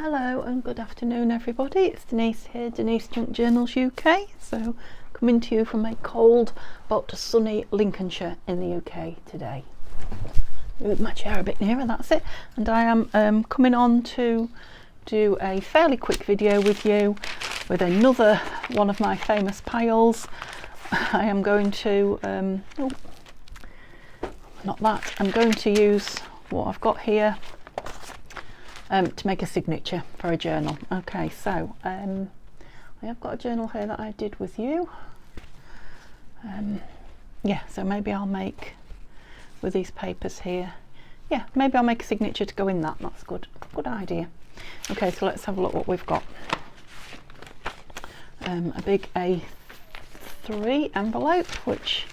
Hello and good afternoon everybody, it's Denise here, Denise Junk Journals UK. So coming to you from a cold but sunny Lincolnshire in the UK today. Move my chair a bit nearer, that's it. And I am coming on to do a fairly quick video with you with another one of my famous piles. I am going to, I'm going to use what I've got here to make a signature for a journal. Okay, so I have got a journal here that I did with you. Yeah, so maybe I'll make, with these papers here, yeah, maybe I'll make a signature to go in that. That's good idea. Okay, so let's have a look what we've got. A big A3 envelope, which,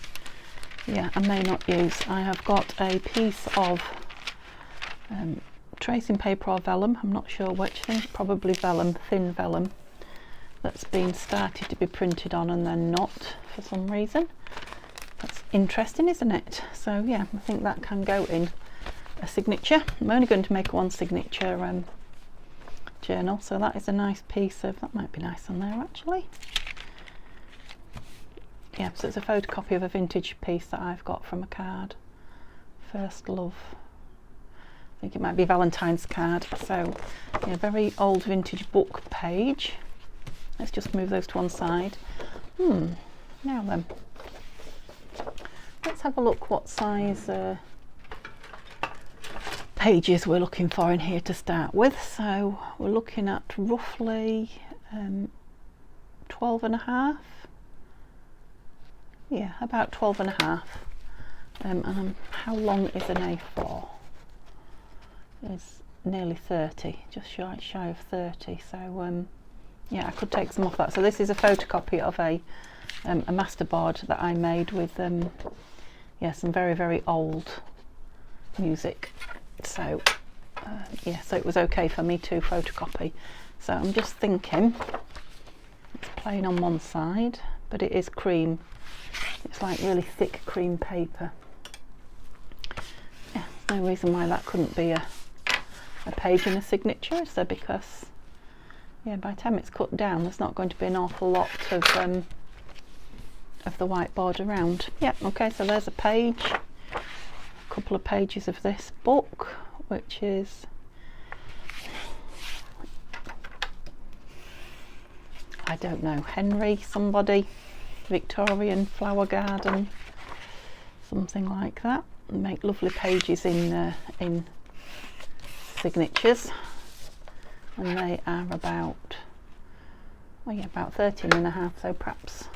yeah, I may not use. I have got a piece of tracing paper or vellum, I'm not sure which thing, probably vellum, thin vellum, that's been started to be printed on and then not for some reason. That's interesting, isn't it? So yeah, I think that can go in a signature. I'm only going to make one signature journal, so that is a nice piece of, that might be nice on there actually. Yeah, so it's a photocopy of a vintage piece that I've got from a card. First Love. I think it might be Valentine's card. So yeah, very old vintage book page. Let's just move those to one side. Now then, let's have a look what size pages we're looking for in here to start with. So we're looking at roughly 12.5. Yeah, about 12.5. And how long is an A4? Is nearly 30, just shy of 30. So yeah, I could take some off that. So this is a photocopy of a masterboard that I made with yeah, some very old music. So yeah, so it was okay for me to photocopy. So I'm just thinking, it's plain on one side, but it is cream. It's like really thick cream paper. Yeah, there's no reason why that couldn't be a page in a signature, is there? Because yeah, by the time it's cut down, there's not going to be an awful lot of the whiteboard around. Yeah, okay, so there's a page, a couple of pages of this book, which is, I don't know, Henry somebody, Victorian flower garden, something like that. And make lovely pages in signatures, and they are about, well, yeah, about 13.5, so perhaps,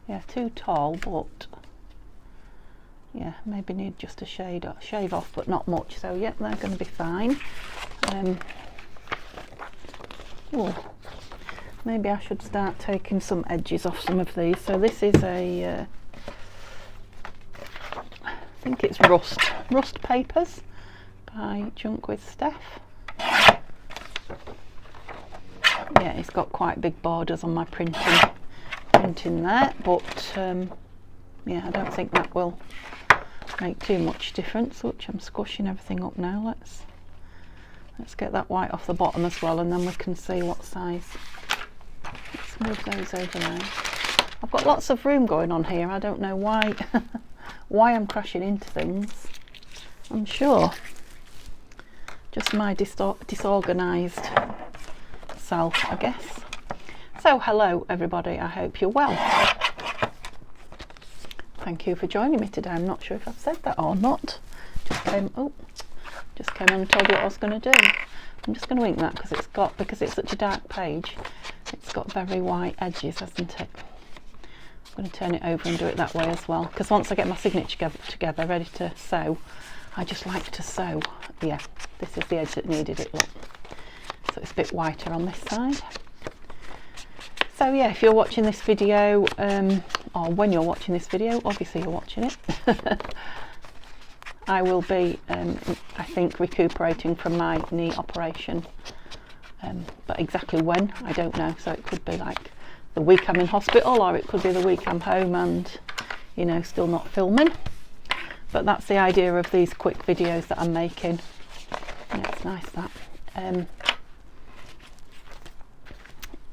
yeah, too tall, but yeah, maybe need just a shave off, but not much. So yeah, they're going to be fine. Oh, maybe I should start taking some edges off some of these. So this is a I think it's Rust Papers by Junk with Steph. Yeah, it's got quite big borders on my printing there, but yeah, I don't think that will make too much difference. Which I'm squashing everything up now. Let's get that white off the bottom as well, and then we can see what size. Let's move those over there. I've got lots of room going on here. I don't know why why I'm crashing into things. I'm sure just my disorganised self, I guess. So hello everybody, I hope you're well. Thank you for joining me today. I'm not sure if I've said that or not. Just came on and told you what I was going to do. I'm just going to ink that because it's such a dark page. It's got very white edges, hasn't it? I'm going to turn it over and do it that way as well, because once I get my signature together ready to sew, I just like to sew. Yeah, this is the edge that needed it, look. So it's a bit whiter on this side. So yeah, if you're watching this video, or when you're watching this video, obviously you're watching it, I will be, I think, recuperating from my knee operation, but exactly when, I don't know. So it could be like the week I'm in hospital, or it could be the week I'm home and, you know, still not filming. But that's the idea of these quick videos that I'm making. Yeah, it's nice that.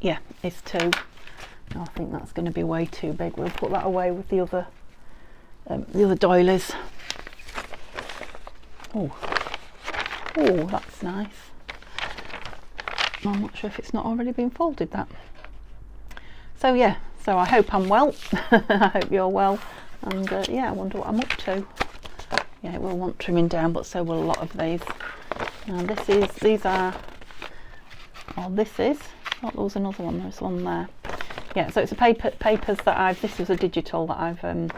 Yeah, it's 2. No, I think that's going to be way too big. We'll put that away with the other doilies. Oh, that's nice. I'm not sure if it's not already been folded, that. So yeah, so I hope I'm well. I hope you're well. And yeah, I wonder what I'm up to. Yeah, it will want trimming down, but so will a lot of these. Now this is, oh, there was another one, there's one there. Yeah, so it's a papers that this was a digital that I've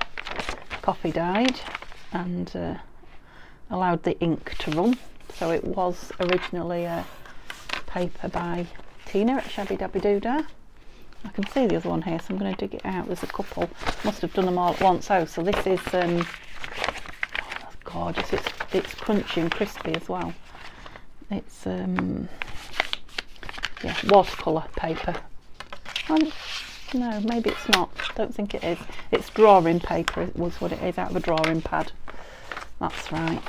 coffee dyed and allowed the ink to run. So it was originally a paper by Tina at Shabby Dabby Doodah. I can see the other one here, so I'm going to dig it out. There's a couple, must have done them all at once. Oh, so this is, oh, that's gorgeous. It's crunchy and crispy as well. It's yeah, watercolour paper. No, maybe it's not. Don't think it is. It's drawing paper. It was what it is, out of a drawing pad. That's right.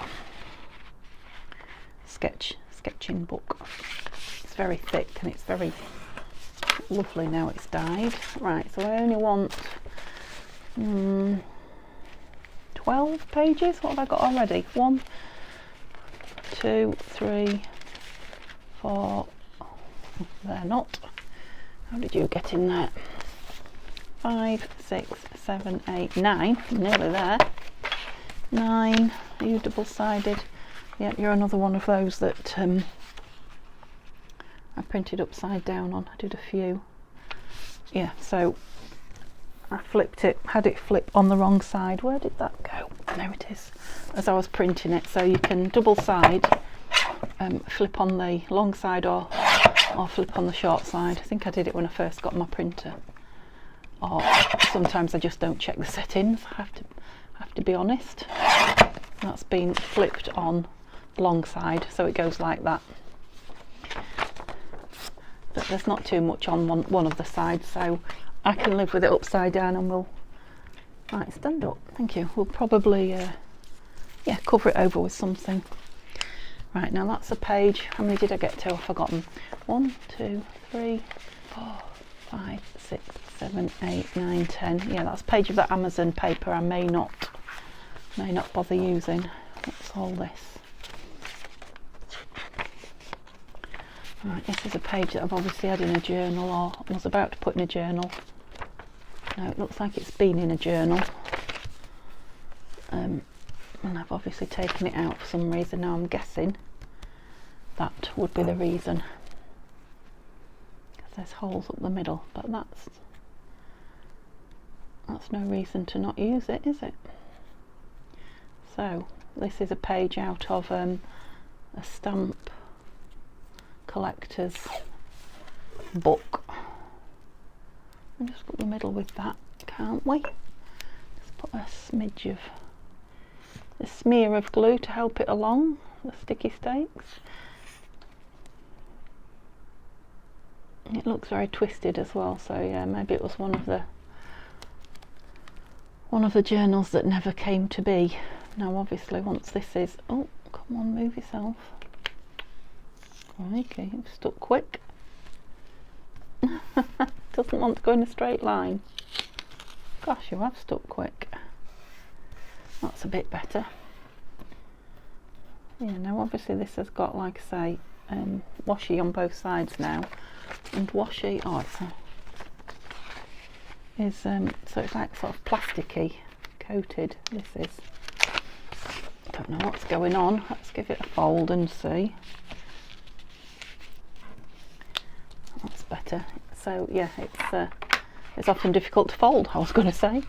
Sketching book. It's very thick and it's very lovely now it's dyed. Right, so I only want 12 pages. What have I got already? 1, 2, 3, 4. They're not. How did you get in there? 5, 6, 7, 8, 9. Nearly there. 9. Are you double-sided? Yep, you're another one of those that I printed upside down on. I did a few. Yeah, so I flipped it, had it flip on the wrong side. Where did that go? There it is. As I was printing it, so you can double side, flip on the long side or flip on the short side. I think I did it when I first got my printer. Or sometimes I just don't check the settings. I have to be honest. That's been flipped on the long side, so it goes like that. But there's not too much on one of the sides, so I can live with it upside down, and we'll, right, stand up, thank you. We'll probably yeah, cover it over with something. Right, now that's a page. How many did I get to? I've forgotten. 1, 2, 3, 4, 5, 6, 7, 8, 9, 10. Yeah, that's a page of that Amazon paper I may not bother using. What's all this? Right, this is a page that I've obviously had in a journal, or was about to put in a journal. No, it looks like it's been in a journal. And I've obviously taken it out for some reason. Now I'm guessing that would be the reason. Because there's holes up the middle, but that's no reason to not use it, is it? So this is a page out of a stamp collector's book. We'll just put the middle with that, can't we? Just put a smidge of a smear of glue to help it along, the sticky stakes. It looks very twisted as well, so yeah, maybe it was one of the journals that never came to be. Now obviously once this is, oh come on, move yourself. Okay, you've stuck quick. Doesn't want to go in a straight line. Gosh, you have stuck quick. That's a bit better. Yeah, now obviously this has got, like I say, washi on both sides now, and washi, oh, so it's like sort of plasticky coated. This is, don't know what's going on. Let's give it a fold and see. That's better. So yeah, it's often difficult to fold, I was going to say,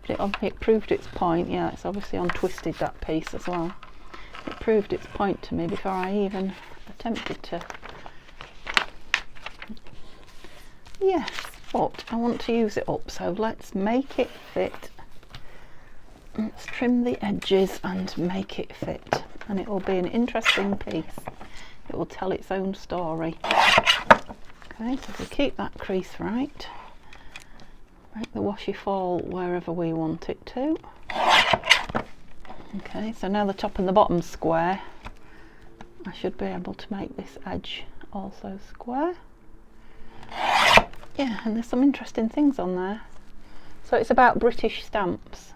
but it proved its point. Yeah, it's obviously untwisted, that piece as well. It proved its point to me before I even attempted to. Yes, but I want to use it up, so let's make it fit. Let's trim the edges and make it fit, and it will be an interesting piece. It will tell its own story. Okay, so if we keep that crease right, make the washi fall wherever we want it to. Okay, so now the top and the bottom square, I should be able to make this edge also square. Yeah, and there's some interesting things on there. So it's about British stamps.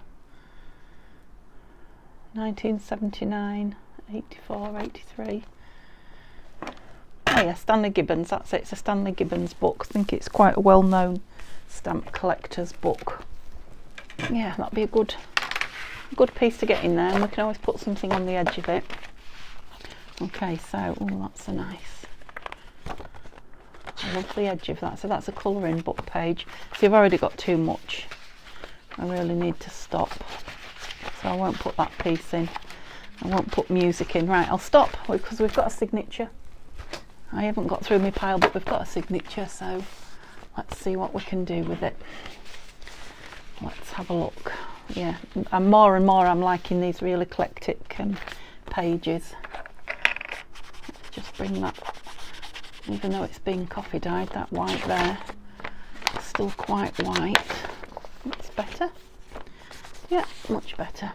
1979, 84, 83. Oh yeah, Stanley Gibbons, that's it. It's a Stanley Gibbons book. I think it's quite a well-known stamp collector's book. Yeah, that'd be a good piece to get in there, and we can always put something on the edge of it. Okay, so, oh, that's a nice, I love the edge of that. So that's a colouring book page. So you've already got too much. I really need to stop. So I won't put that piece in. I won't put music in. Right, I'll stop because we've got a signature. I haven't got through my pile, but we've got a signature, so let's see what we can do with it. Let's have a look. Yeah, and more I'm liking these real eclectic pages. Let's just bring that, even though it's been coffee dyed, that white there, it's still quite white. That's better. Yeah, much better.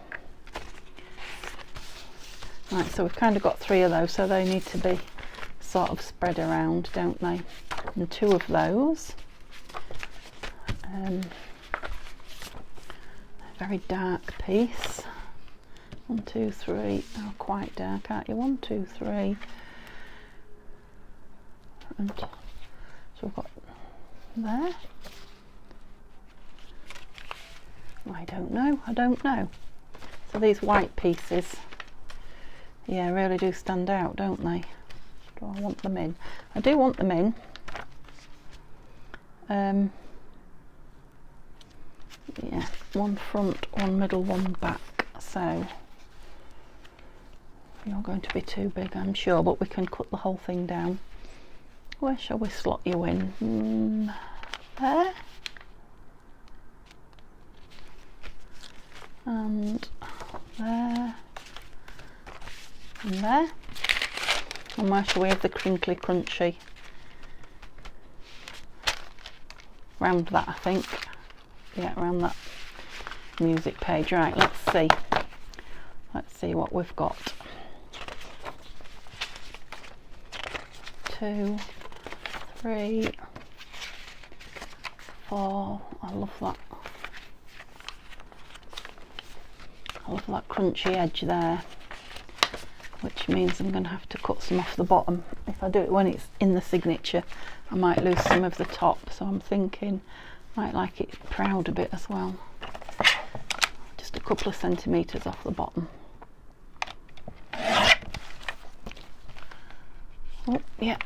Right, so we've kind of got 3 of those, so they need to be sort of spread around, don't they? And 2 of those. Very dark piece. 1, 2, 3. Oh, quite dark, aren't you? 1, 2, 3. And so we've got there. I don't know. So these white pieces, yeah, really do stand out, don't they? Do I want them in? I do want them in. Yeah, 1 front, 1 middle, 1 back. So you're going to be too big, I'm sure, but we can cut the whole thing down. Where shall we slot you in? There. And there. And there. And where shall we have the crinkly crunchy? Round that, I think. Yeah, around that music page. Right, let's see. Let's see what we've got. 2, 3, 4. I love that. I love that crunchy edge there, which means I'm going to have to cut some off the bottom. If I do it when it's in the signature, I might lose some of the top, so I'm thinking I might like it proud a bit as well. Just a couple of centimetres off the bottom. Oh, yeah,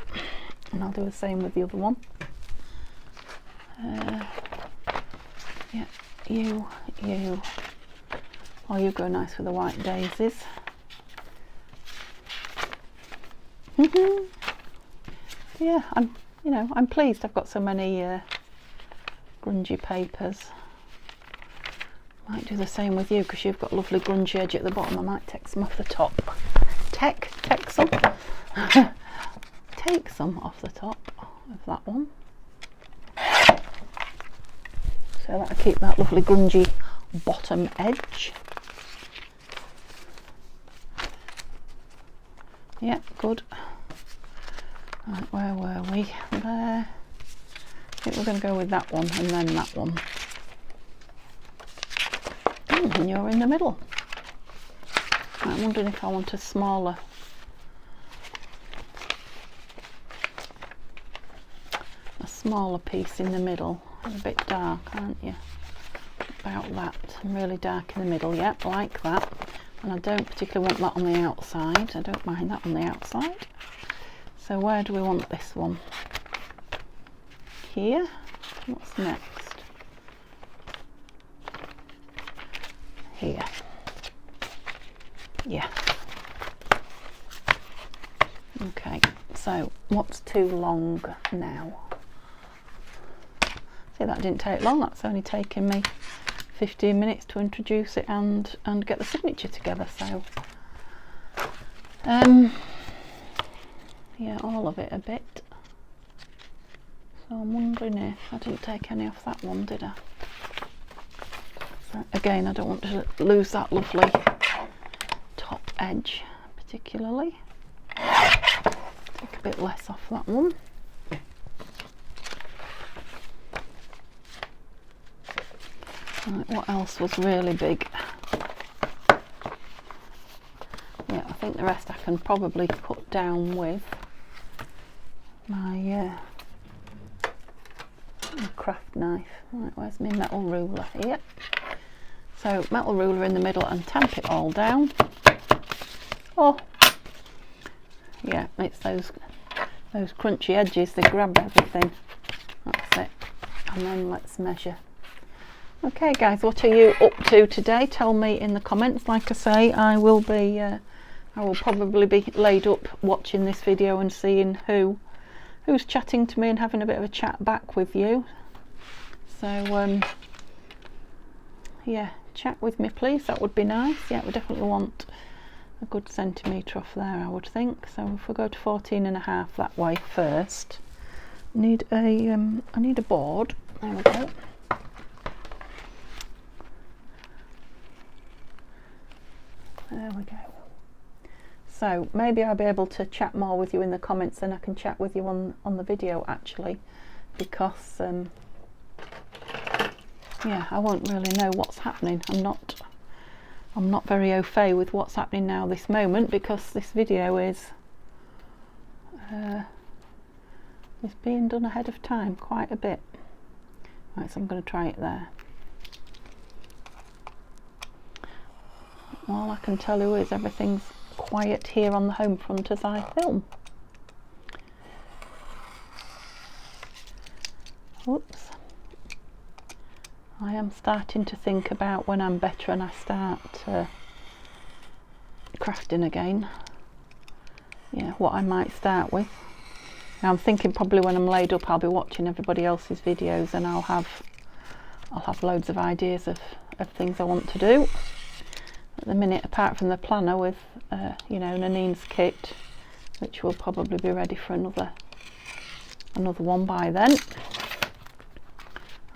and I'll do the same with the other one. Yeah, you. Oh, you go nice with the white daisies. Yeah, I'm pleased I've got so many grungy papers. Might do the same with you because you've got lovely grungy edge at the bottom. I might take some off the top. Take some. Take some off the top of that one. So that'll keep that lovely grungy bottom edge. Yeah, good. Right, where were we? There. I think we're going to go with that one and then that one. And you're in the middle. Right, I'm wondering if I want a smaller. Smaller piece in the middle. You're a bit dark, aren't you? About that. And really dark in the middle. Yep, like that. And I don't particularly want that on the outside. I don't mind that on the outside. So where do we want this one? Here. What's next? Here. Yeah. Okay, so what's too long now? See, that didn't take long. That's only taken me 15 minutes to introduce it and get the signature together. So yeah, all of it a bit. So I'm wondering if I didn't take any off that one, did I? So again, I don't want to lose that lovely top edge particularly. bit less off that one. Right, what else was really big? Yeah, I think the rest I can probably cut down with my craft knife. Right, where's my metal ruler? Here. So metal ruler in the middle and tamp it all down. Oh, yeah, it's those crunchy edges, they grab everything. That's it. And then let's measure. Okay guys, what are you up to today? Tell me in the comments. Like I say, I will probably be laid up watching this video and seeing who's chatting to me and having a bit of a chat back with you. So yeah, chat with me please, that would be nice. Yeah, we definitely want a good centimetre off there, I would think. So if we go to 14.5 that way first, I need a board. There we go. There we go. So maybe I'll be able to chat more with you in the comments than I can chat with you on the video actually, because yeah, I won't really know what's happening. I'm not very au fait with what's happening now this moment, because this video is being done ahead of time quite a bit. Right, so I'm going to try it there. All I can tell you is everything's quiet here on the home front as I film. Oops. I am starting to think about when I'm better and I start crafting again. Yeah, what I might start with. Now I'm thinking probably when I'm laid up I'll be watching everybody else's videos and I'll have loads of ideas of things I want to do. At the minute, apart from the planner with you know, Nanine's kit, which will probably be ready for another one by then.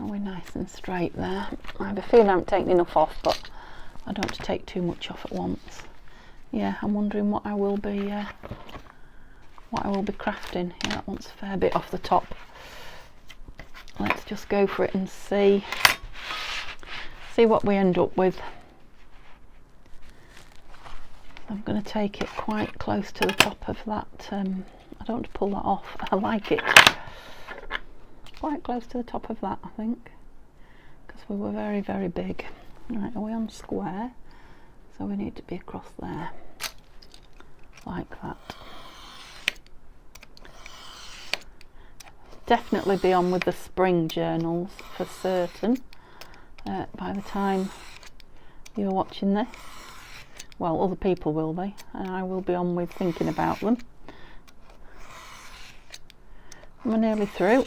Are we nice and straight there? I have a feeling I haven't taken enough off, but I don't want to take too much off at once. Yeah, I'm wondering what I will be crafting. Yeah, that wants a fair bit off the top. Let's just go for it and see what we end up with. I'm going to take it quite close to the top of that. I don't want to pull that off. I like it. Quite close to the top of that, I think, because we were very, very big. Right, are we on square? So we need to be across there, like that. Definitely be on with the spring journals for certain by the time you're watching this. Well, other people will be, and I will be on with thinking about them. We're nearly through.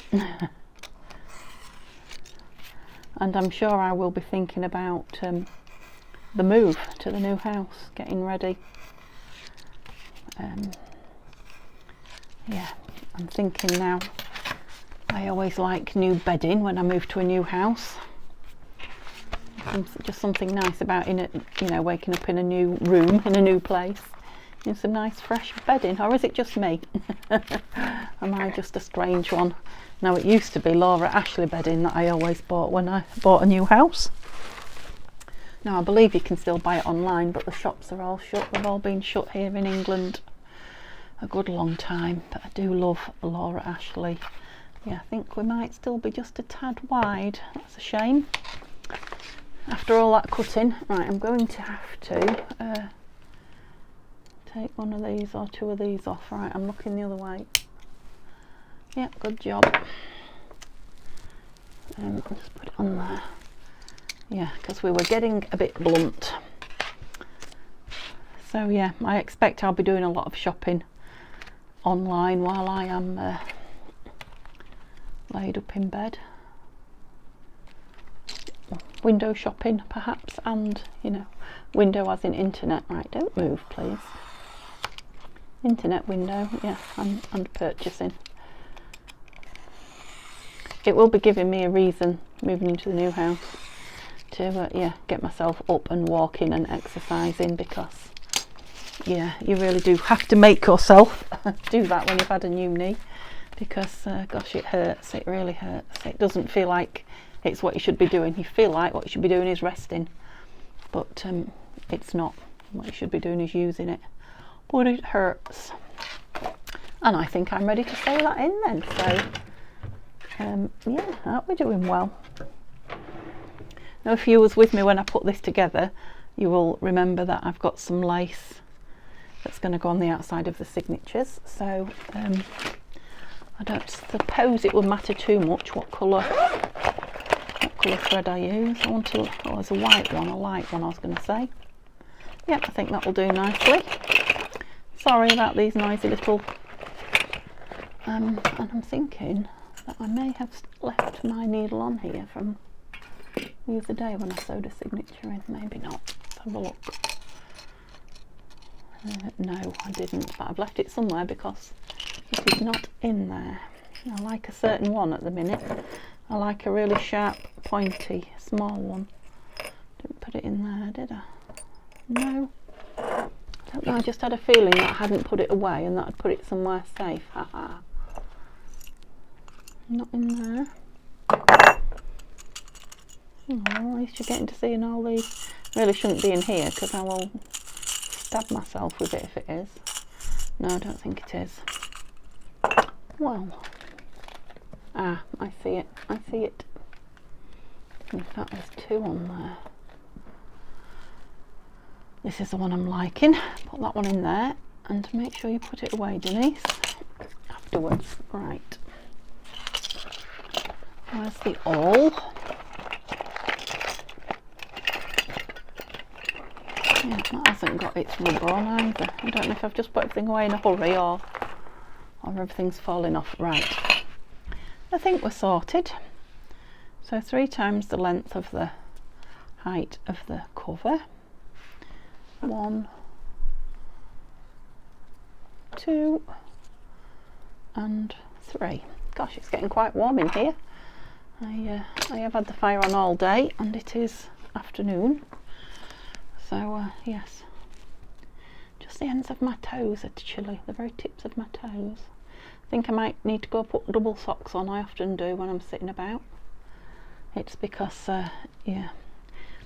And I'm sure I will be thinking about the move to the new house, getting ready. Yeah, I'm thinking now, I always like new bedding when I move to a new house. Just something nice about you know, waking up in a new room, in a new place. You know, some nice fresh bedding. Or is it just me? Am I just a strange one? Now, it used to be Laura Ashley bedding that I always bought when I bought a new house. Now I believe you can still buy it online, but the shops are all shut. They've all been shut here in England a good long time. But I do love Laura Ashley. Yeah, I think we might still be just a tad wide. That's a shame. After all that cutting. Right, I'm going to have to take one of these or two of these off. Right, I'm looking the other way. Yeah, good job. I'll just put it on there. Yeah, because we were getting a bit blunt. So yeah, I expect I'll be doing a lot of shopping online while I am laid up in bed. Window shopping perhaps, and you know, window as in internet. Right, don't move please. Internet window, yeah, and purchasing. It will be giving me a reason moving into the new house to yeah, get myself up and walking and exercising, because yeah, you really do have to make yourself do that when you've had a new knee, because gosh, it hurts. It really hurts. It doesn't feel like it's what you should be doing. You feel like what you should be doing is resting, but it's not. What you should be doing is using it, but it hurts. And I think I'm ready to sew that in then. So yeah, aren't we doing well? Now, if you was with me when I put this together, you will remember that I've got some lace that's going to go on the outside of the signatures. So I don't suppose it would matter too much what colour thread I use. I want to, oh, there's a white one, a light one I was going to say. Yep, I think that will do nicely. Sorry about these noisy little, and I'm thinking that I may have left my needle on here from the other day when I sewed a signature in. Maybe not. Let's have a look. No, I didn't, but I've left it somewhere because it is not in there. I like a certain one at the minute. I like a really sharp, pointy, small one. Didn't put it in there, did I? No. I don't know, I just had a feeling that I hadn't put it away and that I'd put it somewhere safe. Haha. Not in there. Oh, at least you're getting to see in all these. Really shouldn't be in here because I will stab myself with it if it is. No, I don't think it is. Well, I see it. I see it. In fact, there's two on there. This is the one I'm liking. Put that one in there and make sure you put it away, Denise, afterwards. Right. Where's the awl? Yeah, that hasn't got its rubber on either. I don't know if I've just put everything away in a hurry or everything's falling off. Right. I think we're sorted. So 3 times the length of the height of the cover. 1, 2 and 3. Gosh, it's getting quite warm in here. I have had the fire on all day and it is afternoon. So yes, just the ends of my toes are chilly, the very tips of my toes. I think I might need to go put double socks on. I often do when I'm sitting about. It's because yeah,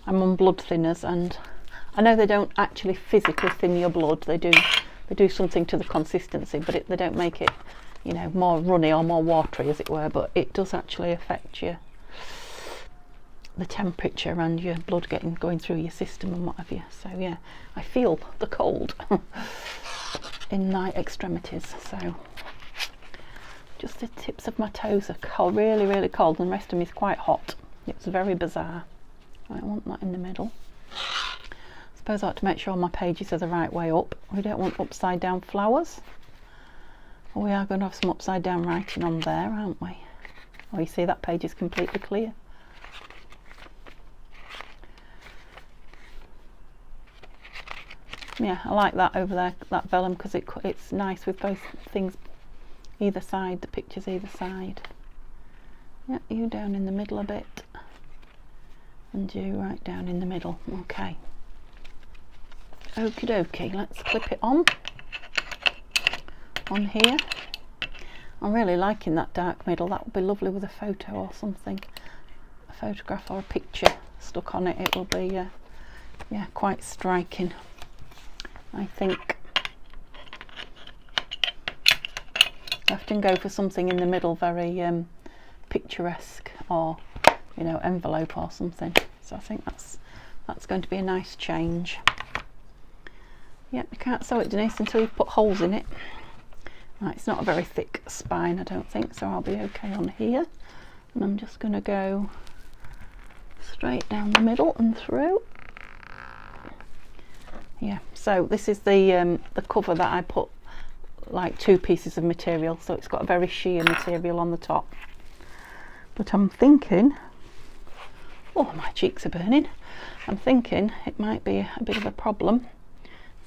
I'm on blood thinners, and I know they don't actually physically thin your blood. They do something to the consistency, but they don't make it, you know, more runny or more watery, as it were. But it does actually affect the temperature and your blood going through your system and what have you. So yeah, I feel the cold in my extremities. So just the tips of my toes are cold, really, really cold, and the rest of me is quite hot. It's very bizarre. I want that in the middle. I suppose I ought to make sure my pages are the right way up. We don't want upside down flowers. We are going to have some upside down writing on there, aren't we? Oh, you see that page is completely clear. Yeah, I like that over there, that vellum, because it's nice with both things either side, the pictures either side. Yeah, you down in the middle a bit, and you right down in the middle. Okay. Okie dokie, let's clip it on here. I'm really liking that dark middle. That would be lovely with a photo or something, a photograph or a picture stuck on it. It will be yeah, quite striking, I think. I often go for something in the middle, very picturesque, or you know, envelope or something. So I think that's going to be a nice change. Yep, you can't sew it, Denise, until you've put holes in it. Right, it's not a very thick spine, I don't think, so I'll be okay on here. And I'm just going to go straight down the middle and through. Yeah, so this is the cover that I put like 2 pieces of material, so it's got a very sheer material on the top. But I'm thinking, oh, my cheeks are burning. I'm thinking it might be a bit of a problem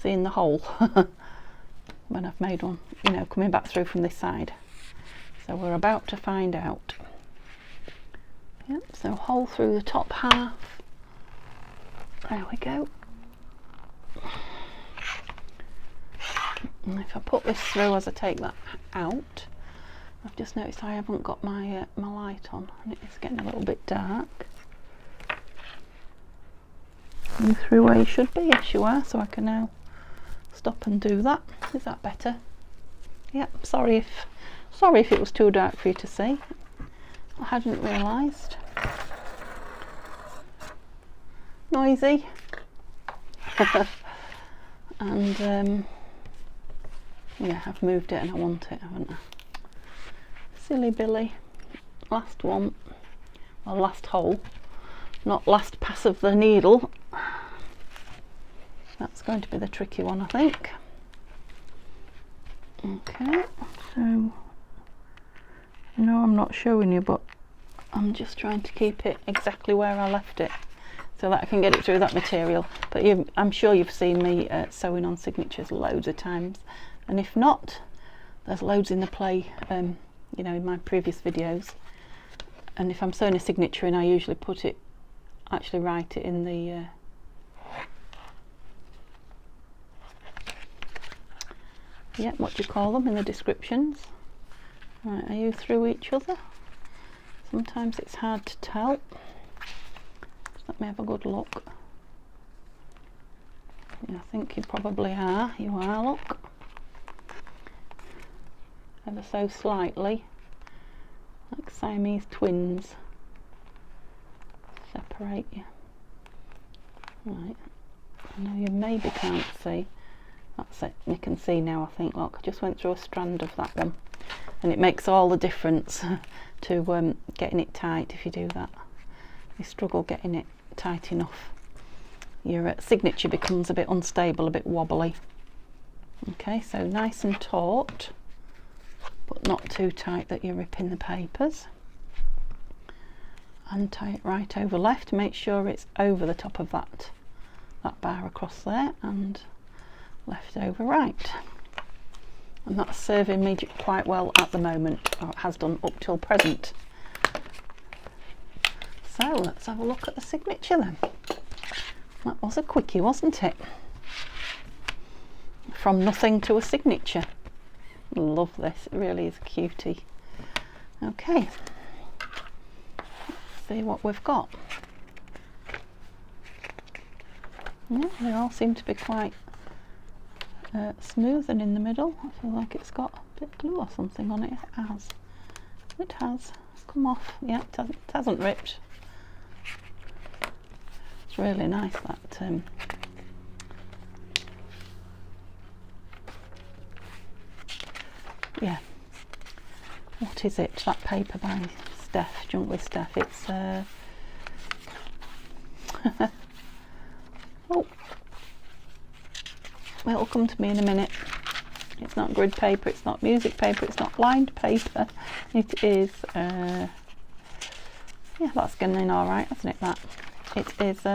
seeing the hole when I've made one, you know, coming back through from this side. So we're about to find out. Yep, so hole through the top half. There we go. And if I put this through as I take that out, I've just noticed I haven't got my my light on, and it's getting a little bit dark. And through where you should be, yes you are, so I can now stop and do that. Is that better? Yep, sorry if it was too dark for you to see. I hadn't realised. Noisy. And yeah, I've moved it and I want it, haven't I? Silly Billy. Last one. Well, last hole. Not last pass of the needle. That's going to be the tricky one, I think. Okay, so I know I'm not showing you, but I'm just trying to keep it exactly where I left it so that I can get it through that material. But I'm sure you've seen me sewing on signatures loads of times, and if not, there's loads in the play, you know, in my previous videos. And if I'm sewing a signature in, I usually actually write it in the yeah, what do you call them, in the descriptions. Right, are you through each other? Sometimes it's hard to tell. Just let me have a good look. Yeah, I think you probably are. You are, look. Ever so slightly. Like Siamese twins. Separate you. Right. I know you maybe can't see. That's it, you can see now, I think. Look, I just went through a strand of that one, and it makes all the difference to getting it tight. If you do that, you struggle getting it tight enough, your signature becomes a bit unstable, a bit wobbly. Okay, so nice and taut, but not too tight that you're ripping the papers. And tie it right over left, make sure it's over the top of that bar across there, and left over right. And that's serving me quite well at the moment, or it has done up till present. So let's have a look at the signature then. That was a quickie, wasn't it? From nothing to a signature. Love this, it really is a cutie. Okay, let's see what we've got. Yeah, they all seem to be quite smooth and in the middle. I feel like it's got a bit of glue or something on it. It has. It has. It's come off. Yeah, it hasn't ripped. It's really nice, that. Yeah. What is it? That paper by Steph, Junk with Steph. It's oh. It'll come to me in a minute. It's not grid paper, it's not music paper, it's not lined paper. It is, yeah, that's getting in alright, isn't it, that? It is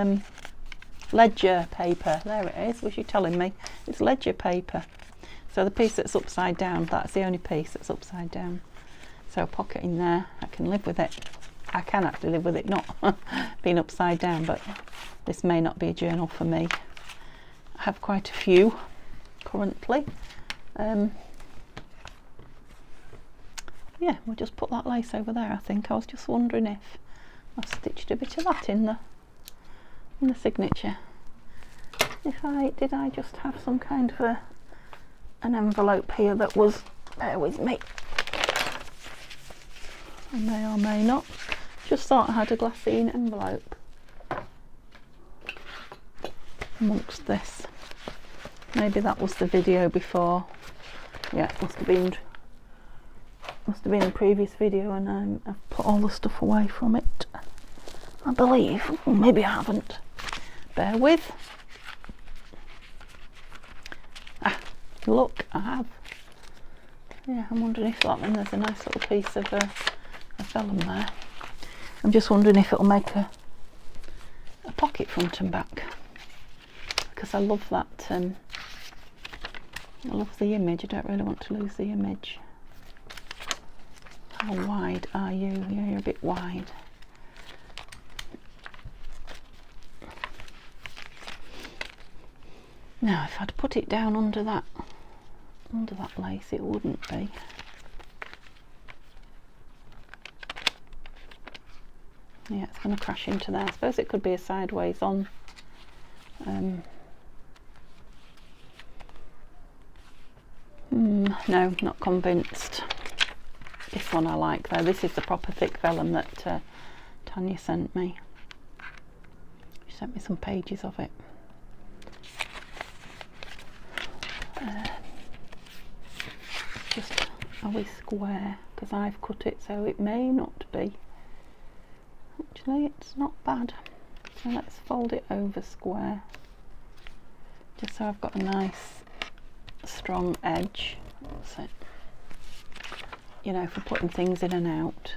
ledger paper. There it is, was you telling me? It's ledger paper. So the piece that's upside down, that's the only piece that's upside down. So pocket in there, I can live with it. I can actually live with it not being upside down, but this may not be a journal for me. I have quite a few currently. Yeah, we'll just put that lace over there. I think I was just wondering if I stitched a bit of that in the signature. Did I just have some kind of an envelope here that was, bear with me, I may or may not. Just thought I had a glassine envelope amongst this. Maybe that was the video before. Yeah, it must have been a previous video, and I've put all the stuff away from it, I believe. Or maybe I haven't. Bear with. Ah, look, I have. Yeah, I'm wondering if that, and there's a nice little piece of vellum there. I'm just wondering if it'll make a pocket front and back, because I love that. I love the image. I don't really want to lose the image. How wide are you? Yeah, you're a bit wide. Now, if I'd put it down under that Under that lace it wouldn't be. Yeah, it's going to crash into there. I suppose it could be a sideways on. No, not convinced. This one I like though. This is the proper thick vellum that Tanya sent me. She sent me some pages of it. Just are we square? Because I've cut it, so it may not be. Actually, it's not bad. So let's fold it over square, just so I've got a nice strong edge. That's it. You know, for putting things in and out.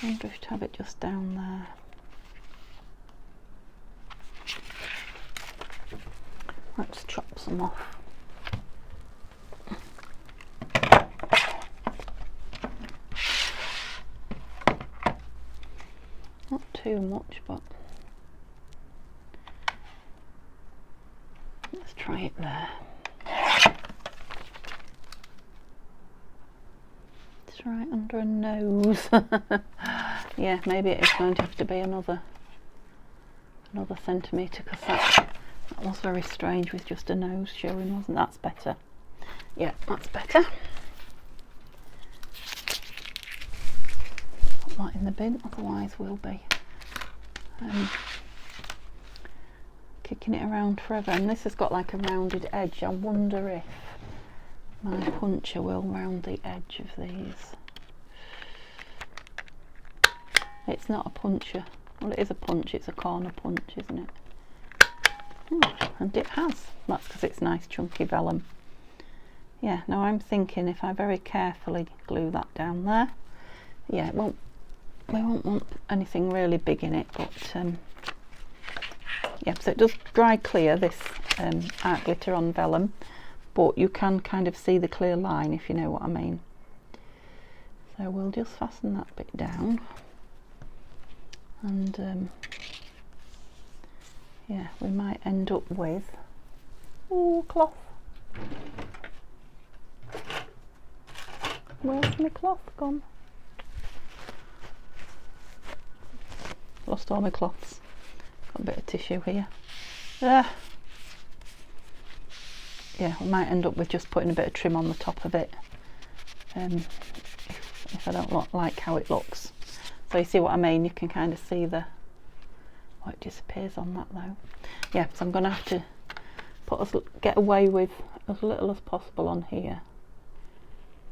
I wonder if to have it just down there. Let's chop some off. Not too much, but let's try it there. It's right under a nose. Yeah, maybe it is going to have to be another centimetre, because that was very strange with just a nose showing, wasn't that? That's better. Yeah, that's better. Put that in the bin, otherwise we'll be kicking it around forever. And this has got like a rounded edge. I wonder if my puncher will round the edge of these. It's not a puncher. Well, it is a punch, it's a corner punch, isn't it? Oh, and it has. That's because it's nice chunky vellum. Yeah, now I'm thinking if I very carefully glue that down there, yeah, we won't want anything really big in it, but yeah, so it does dry clear, this art glitter on vellum, but you can kind of see the clear line, if you know what I mean. So we'll just fasten that bit down, and yeah, we might end up with cloth. Where's my cloth gone? Lost all my cloths. Got a bit of tissue here. Yeah, we might end up with just putting a bit of trim on the top of it, if I don't like how it looks. So you see what I mean? You can kind of see the, oh, it disappears on that though. Yeah, so I'm going to have to get away with as little as possible on here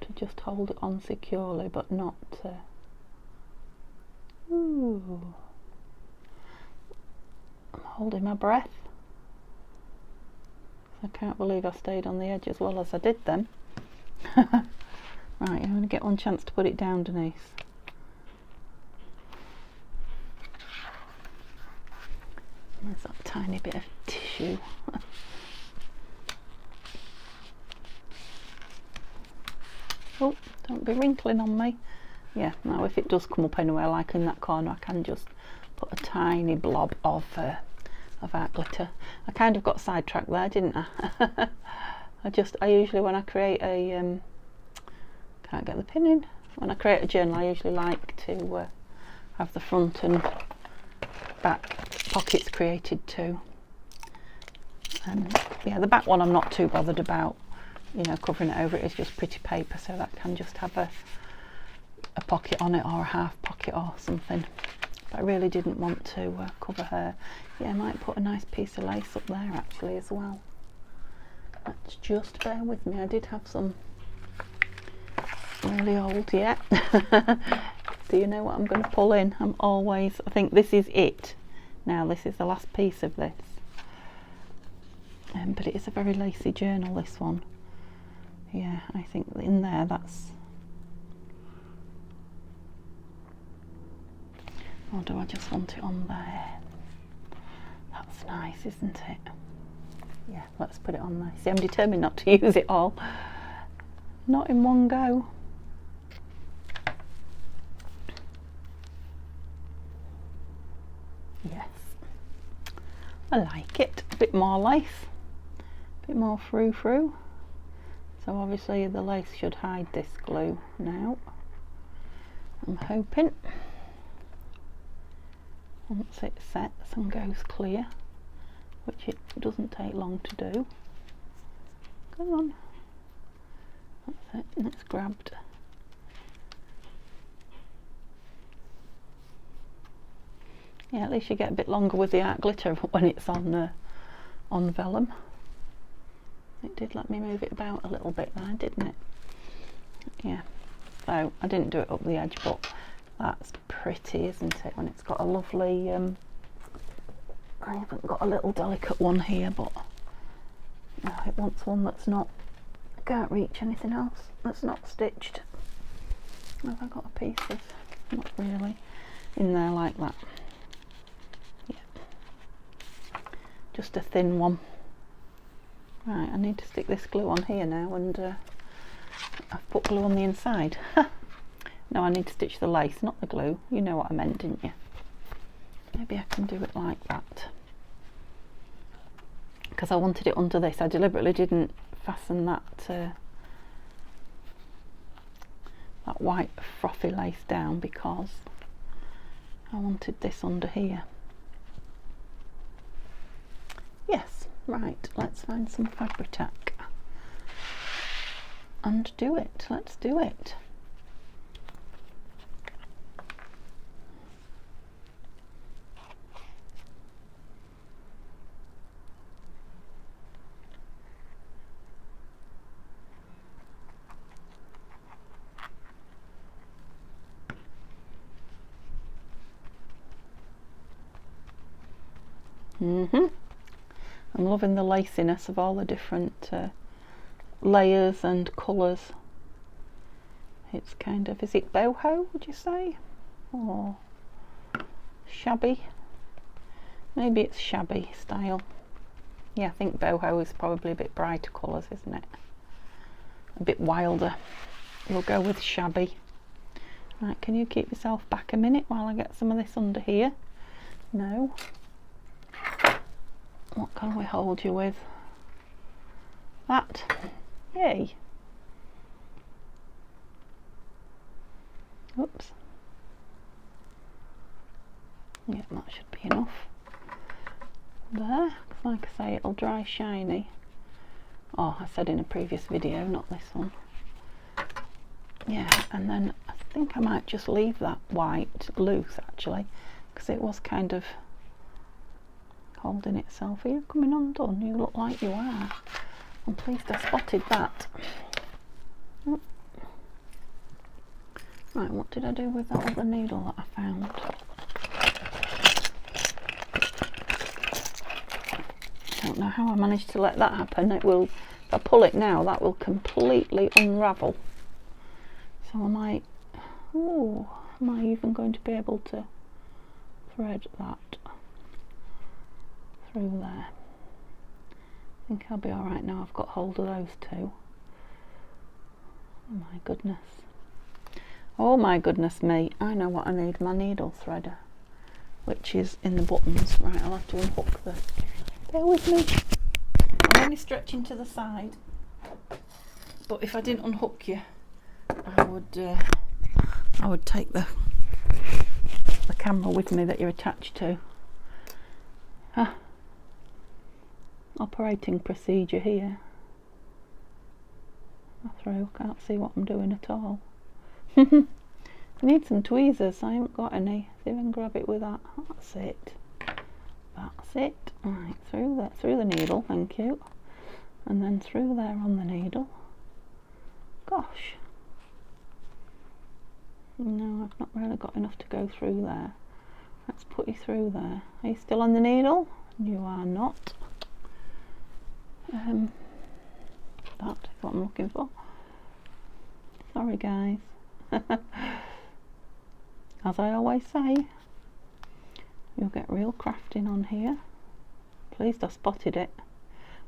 to just hold it on securely, but not ooh, I'm holding my breath. I can't believe I stayed on the edge as well as I did then. Right, I'm going to get one chance to put it down, Denise. There's that tiny bit of tissue. Oh, don't be wrinkling on me. Yeah, now if it does come up anywhere, like in that corner, I can just put a tiny blob of art glitter. I kind of got sidetracked there, didn't I? I usually, when I create a can't get the pin in. When I create a journal, I usually like to have the front and back pockets created too. Yeah, the back one I'm not too bothered about, you know, covering it over. It is just pretty paper, so that can just have a pocket on it, or a half pocket or something. But I really didn't want to cover her. Yeah, I might put a nice piece of lace up there actually as well. Let's just bear with me. I did have some really old, yeah. Do you know what I'm going to pull in? I think this is it. Now this is the last piece of this. But it is a very lacy journal, this one. Yeah, I think in there that's... Or do I just want it on there? That's nice, isn't it? Yeah, let's put it on there. See, I'm determined not to use it all. Not in one go. Yes. I like it. A bit more lace. A bit more frou-frou. So obviously the lace should hide this glue now, I'm hoping, once it sets and goes clear, which it doesn't take long to do. Come on, that's it, and it's grabbed. Yeah, at least you get a bit longer with the art glitter when it's on vellum. It did let me move it about a little bit there, didn't it? Yeah, so I didn't do it up the edge, but that's pretty, isn't it? When it's got a lovely, I haven't got a little delicate one here, but no, it wants one that's not, can't reach anything else, that's not stitched. Have I got a piece of, not really, in there like that? Yeah, just a thin one. Right, I need to stick this glue on here now, and I've put glue on the inside. No, I need to stitch the lace, not the glue. You know what I meant, didn't you? Maybe I can do it like that. Because I wanted it under this. I deliberately didn't fasten that that white frothy lace down because I wanted this under here. Yes, right, let's find some Fabri-Tac and do it. Let's do it. I'm loving the laciness of all the different layers and colours. It's kind of, is it boho, would you say? Or shabby? Maybe it's shabby style. Yeah, I think boho is probably a bit brighter colours, isn't it? A bit wilder. We'll go with shabby. Right, can you keep yourself back a minute while I get some of this under here? No. What can we hold you with? That. Yay. Oops. Yeah, that should be enough. There. Like I say, it'll dry shiny. Oh, I said in a previous video, not this one. Yeah, and then I think I might just leave that white loose actually, because it was kind of holding itself. Are you coming undone? You look like you are. I'm pleased I spotted that. Oh. Right, what did I do with that other needle that I found? I don't know how I managed to let that happen. It will, if I pull it now, that will completely unravel. So I might, oh, am I even going to be able to thread that through there? I think I'll be alright now I've got hold of those two. Oh my goodness. Oh my goodness me, I know what I need, my needle threader, which is in the buttons. Right, I'll have to unhook the, bear with me, I'm only stretching to the side, but if I didn't unhook you, I would take the camera with me that you're attached to. Huh. Operating procedure here. I can't see what I'm doing at all. I need some tweezers, I haven't got any. See if I can grab it with that. That's it. That's it. Right, through the needle, thank you. And then through there on the needle. Gosh. No, I've not really got enough to go through there. Let's put you through there. Are you still on the needle? You are not. That is what I'm looking for. Sorry guys. As I always say, you'll get real crafting on here. Pleased I spotted it.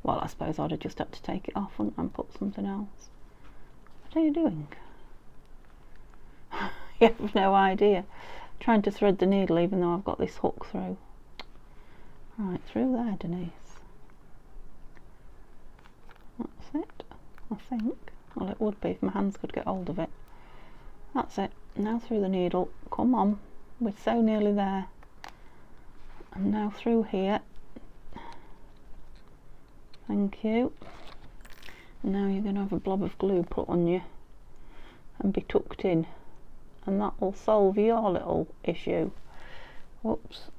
Well, I suppose I'd have just had to take it off and put something else. What are you doing? You have no idea. Trying to thread the needle even though I've got this hook through. Right, through there, Denise. That's it. I think. Well, it would be if my hands could get hold of it. That's it. Now through the needle. Come on. We're so nearly there. And now through here. Thank you. And now you're going to have a blob of glue put on you and be tucked in. And that will solve your little issue. Whoops.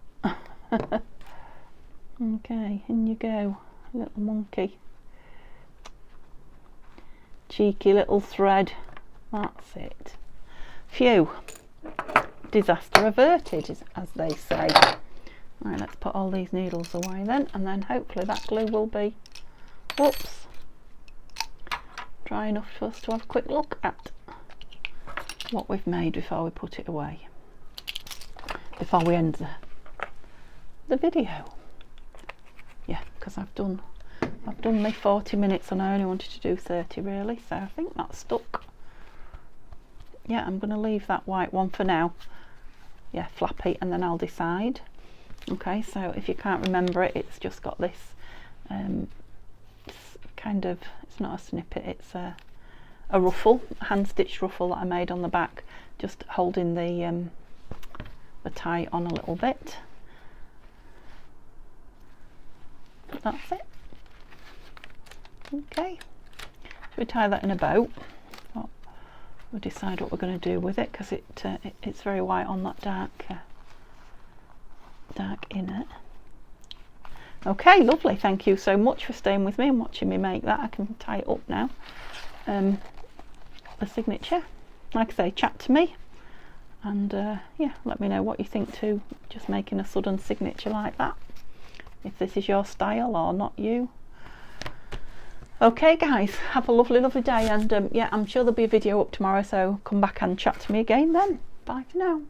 Okay, in you go, little monkey. Cheeky little thread. That's it. Phew. Disaster averted, as they say. Right, let's put all these needles away then, and then hopefully that glue will be, whoops, dry enough for us to have a quick look at what we've made before we put it away, before we end the video. Yeah, because I've done my 40 minutes and I only wanted to do 30 really, so I think that's stuck. Yeah, I'm going to leave that white one for now. Yeah, flappy, and then I'll decide. Okay, so if you can't remember it, it's just got this kind of, it's not a snippet, it's a ruffle, a hand stitched ruffle that I made on the back, just holding the tie on a little bit. That's it. Okay, so we tie that in a bow. We'll decide what we're going to do with it, because it's very white on that dark inner. Okay, lovely. Thank you so much for staying with me and watching me make that. I can tie it up now. The signature, like I say, chat to me, and yeah, let me know what you think too, just making a sudden signature like that, if this is your style or not you. Okay guys, have a lovely day, and yeah, I'm sure there'll be a video up tomorrow, so come back and chat to me again then. Bye for now.